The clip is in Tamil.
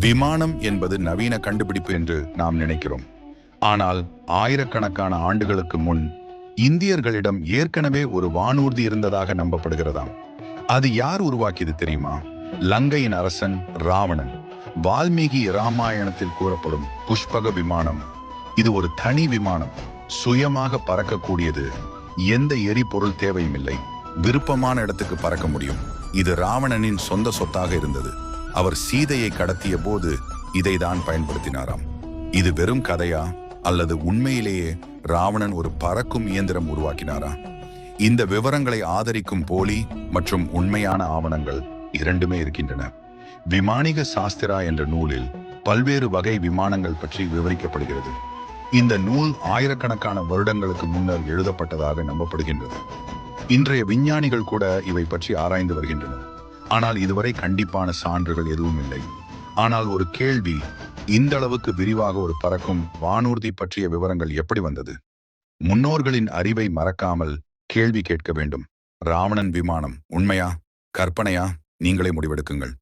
விமானம் என்பது நவீன கண்டுபிடிப்பு என்று நாம் நினைக்கிறோம். ஆனால் ஆயிரக்கணக்கான ஆண்டுகளுக்கு முன் இந்தியர்களிடம் ஏற்கனவே ஒரு வானூர்தி இருந்ததாக நம்பப்படுகிறதாம். அது யார் உருவாக்கியது தெரியுமா? லங்கையின் அரசன் ராவணன். வால்மீகி ராமாயணத்தில் கூறப்படும் புஷ்பக விமானம். இது ஒரு தனி விமானம், சுயமாக பறக்கக்கூடியது, எந்த எரிபொருள் தேவையும் இல்லை, விருப்பமான இடத்துக்கு பறக்க முடியும். இது ராவணனின் சொந்த சொத்தாக இருந்தது. அவர் சீதையை கடத்திய போது இதை தான் பயன்படுத்தினாராம். இது வெறும் கதையா அல்லது உண்மையிலேயே ராவணன் ஒரு பறக்கும் இயந்திரம் உருவாக்கினாரா? இந்த விவரங்களை ஆதரிக்கும் போலி மற்றும் உண்மையான ஆவணங்கள் இரண்டுமே இருக்கின்றன. விமானிக சாஸ்திரா என்ற நூலில் பல்வேறு வகை விமானங்கள் பற்றி விவரிக்கப்படுகிறது. இந்த நூல் ஆயிரக்கணக்கான வருடங்களுக்கு முன்னர் எழுதப்பட்டதாக நம்பப்படுகின்றது. இன்றைய விஞ்ஞானிகள் கூட இவை பற்றி ஆராய்ந்து வருகின்றனர். ஆனால் இதுவரை கண்டிப்பான சான்றுகள் எதுவும் இல்லை. ஆனால் ஒரு கேள்வி, இந்த அளவுக்கு விரிவாக ஒரு பறக்கும் வானூர்தி பற்றிய விவரங்கள் எப்படி வந்தது? முன்னோர்களின் அறிவை மறக்காமல் கேள்வி கேட்க வேண்டும். ராவணன் விமானம் உண்மையா, கற்பனையா? நீங்களே முடிவெடுக்குங்கள்.